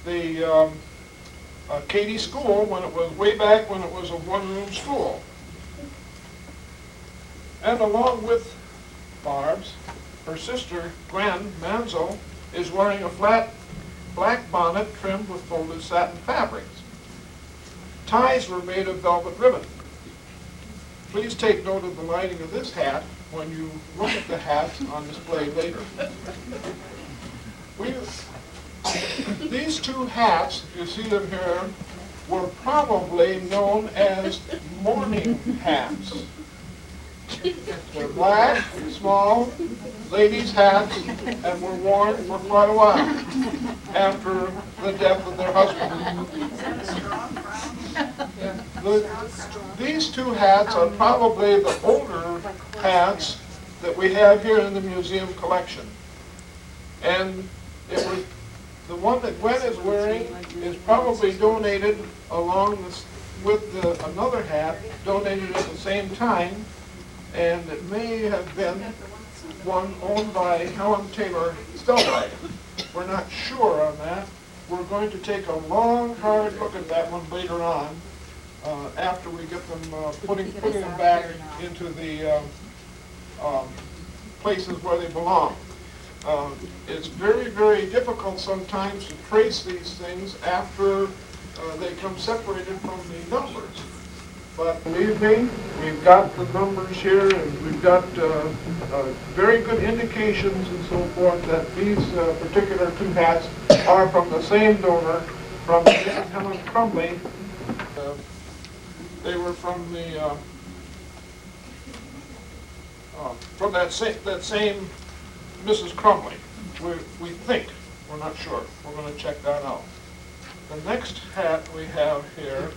the Katy School when it was way back when it was a one-room school. And along with Barb's, her sister, Gwen Manzo, is wearing a flat black bonnet trimmed with folded satin fabrics. Ties were made of velvet ribbon. Please take note of the lighting of this hat when you look at the hats on display later. These two hats, if you see them here, were probably known as morning hats. They're black, small, ladies' hats, and were worn for quite a while after the death of their husband. These two hats are probably the older hats that we have here in the museum collection. And it was the one that Gwen is wearing is probably donated along with another hat donated at the same time, and it may have been one owned by Helen Taylor Stelwag. We're not sure on that. We're going to take a long, hard look at that one later on after we get them putting them back into the places where they belong. It's very, very difficult sometimes to trace these things after they come separated from the numbers. But believe me, we've got the numbers here, and we've got very good indications and so forth that these particular two hats are from the same donor, from Mrs. Helen Crumley. They were from the from that same Mrs. Crumley. We think. We're not sure. We're going to check that out. The next hat we have here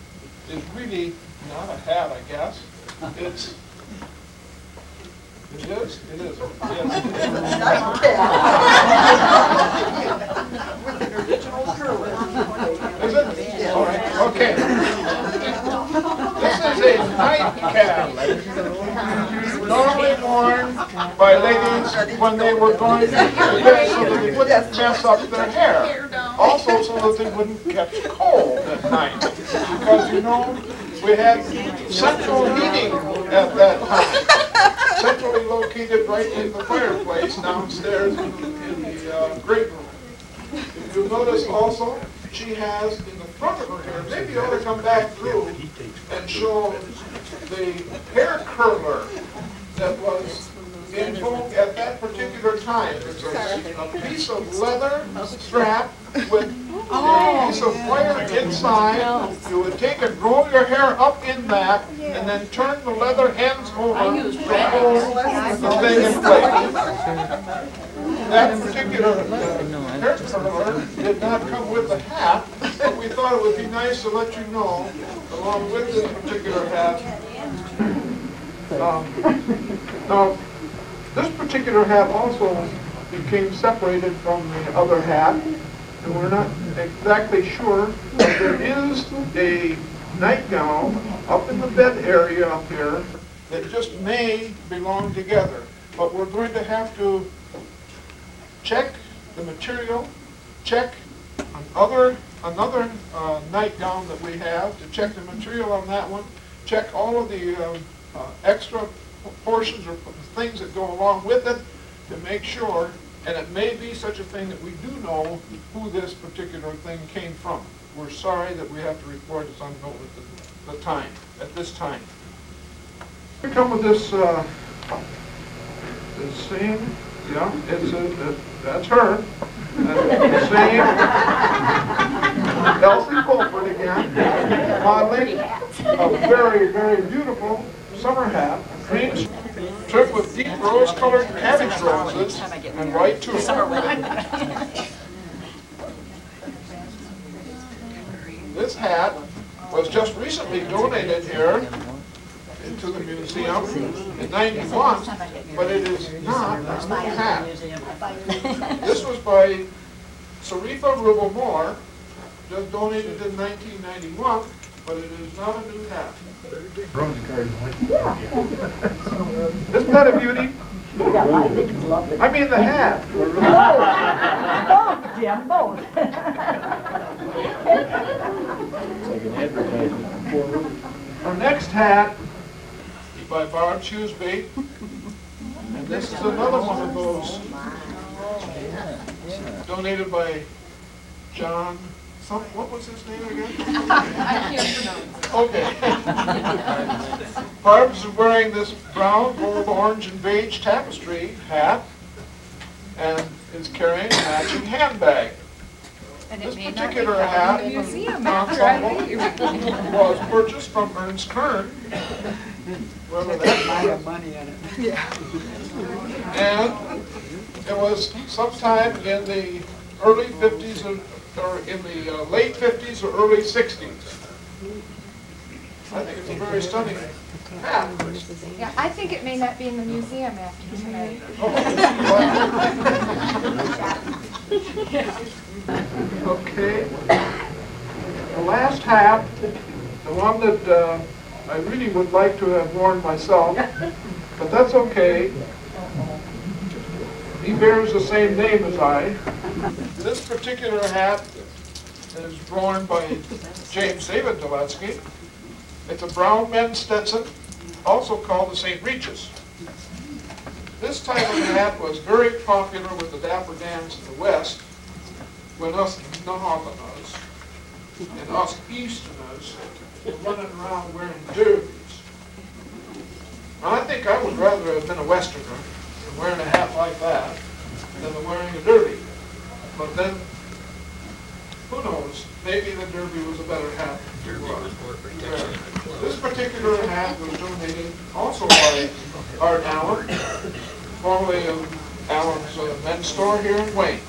is really not a hat, I guess. It is? It is? Yes, with an original curler. Is it? All right, okay. This is a nightcap. Normally worn by ladies when they were going to bed so that they wouldn't mess up their hair. Also so that they wouldn't catch cold at night. Because, you know, we had central heating at that time. Centrally located right in the fireplace downstairs in the great room. If you'll notice also, she has in the front of her hair, maybe you ought to come back through and show the hair curler that was in vogue at that particular time. It's a piece of leather strap with a piece of wire inside. You would take and roll your hair up in that and then turn the leather ends over to hold the thing in place. That particular hair curler did not come with the hat, but we thought it would be nice to let you know, along with this particular hat. Now, this particular hat also became separated from the other hat, and we're not exactly sure, but there is a nightgown up in the bed area up here that just may belong together. But we're going to have to check the material, check another nightgown that we have, to check the material on that one, check all of the extra portions or things that go along with it to make sure, and it may be such a thing that we do know who this particular thing came from. We're sorry that we have to report it's unknown at this time. We come with this, the same, yeah, that's her. The same Elsie Fulford again, modeling a very, very beautiful summer hat, cream trimmed with deep rose-colored cabbage roses and white tulle. This hat was just recently donated here to the museum in '91, but it is not a new hat. This was by Sarifa Rubel-Moore, just donated in 1991, but it is not a new hat. Isn't that a beauty? I mean the hat. Both, Jim, both. Our next hat by Barb Shoesby, and this is another one of those donated by John. What was his name again? I can't pronounce. Okay. Barb's wearing this brown, gold, orange, and beige tapestry hat, and is carrying a matching handbag. And This it may not be particular found hat in the museum after I leave. was purchased from Ernst Kern. Whether that have money in it. And it was sometime in the early 50s or in the late 50s or early 60s. I think it's a very stunning hat. Yeah, I think it may not be in the museum after tonight. Okay. The last hat, the one that I really would like to have worn myself, but that's okay. He bears the same name as I. This particular hat is worn by James David Delansky. It's a brown men's Stetson, also called the St. Regis. This type of hat was very popular with the Dapper Dans in the West, when us Northerners and us Easterners were running around wearing derbies. Now, I think I would rather have been a Westerner and wearing a hat like that than wearing a derby. But then, who knows? Maybe the derby was a better hat. This particular hat was donated also by Art Allen, formerly of Allen's men's store here in Wayne.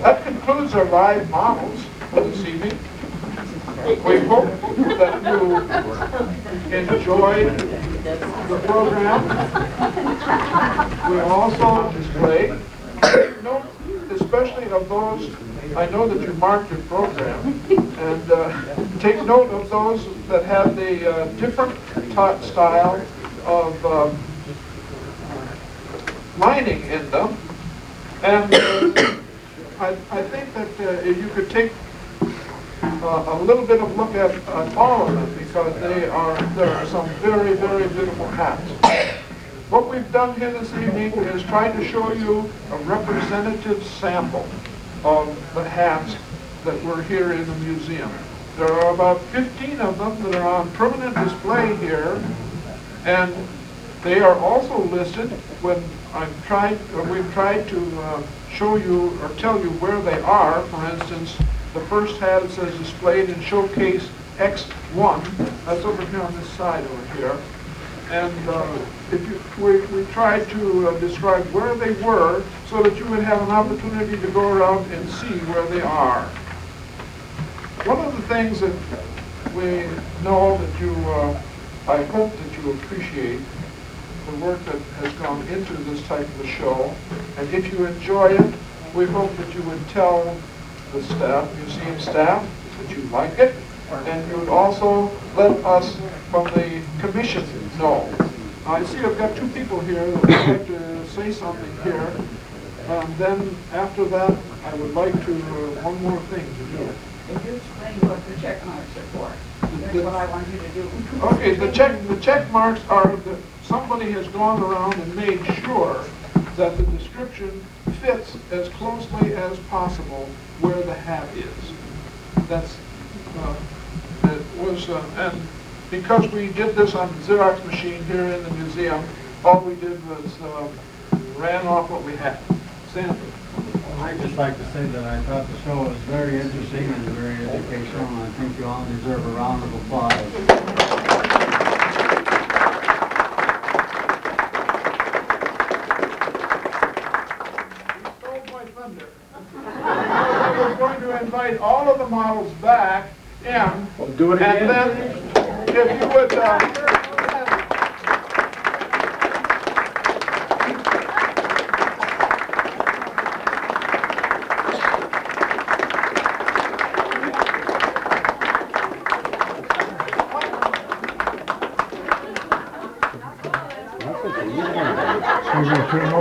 That concludes our live models for this evening. We hope that you enjoyed the program. We also display note, especially of those, I know that you marked your program, and take note of those that have the different style of lining in them. And I think that you could take a little bit of look at all of them, because there are some very, very beautiful hats. What we've done here this evening is try to show you a representative sample of the hats that were here in the museum. There are about 15 of them that are on permanent display here, and they are also listed when we've tried to show you or tell you where they are. For instance, the first hat says displayed in showcase X1. That's over here on this side over here. And we tried to describe where they were so that you would have an opportunity to go around and see where they are. One of the things that we know that you, I hope that you appreciate the work that has gone into this type of a show, and if you enjoy it, we hope that you would tell the staff, museum staff, that you like it, and you would also let us from the commission know. I see I've got two people here that would like to say something here, and then after that I would like to, one more thing to do. If you explain what the check marks are for, that's what I want you to do. Okay, the check marks are that somebody has gone around and made sure that the description fits as closely as possible where the hat is. That's it was, and because we did this on the Xerox machine here in the museum, all we did was ran off what we had. Sandra. I'd just like to say that I thought the show was very interesting and very educational, and I think you all deserve a round of applause. We're going to invite all of the models back in. We'll do it again. And then, if you would,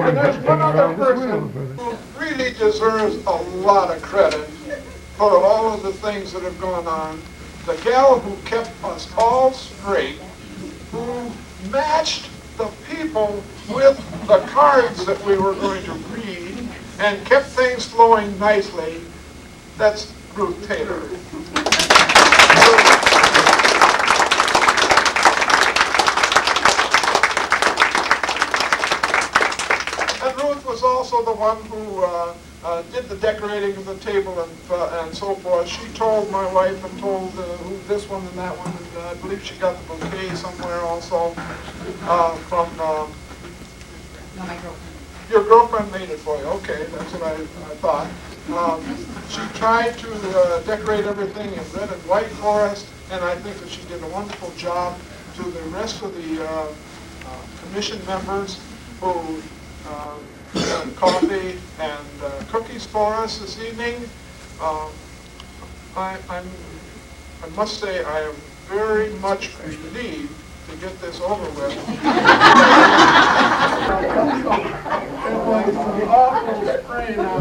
and there's one other person who really deserves a lot of credit for all of the things that have gone on. The gal who kept us all straight, who matched the people with the cards that we were going to read and kept things flowing nicely, that's Ruth Taylor. And Ruth was also the one who did the decorating of the table and so forth. She told my wife and told who this one and that one, and I believe she got the bouquet somewhere also from No, my girlfriend. your girlfriend made it for you. Okay, that's what I thought. She tried to decorate everything in red and white for us, and I think that she did a wonderful job. To the rest of the commission members who had coffee and cookies for us this evening, I must say I am very much relieved to get this over with. It was an awful strain on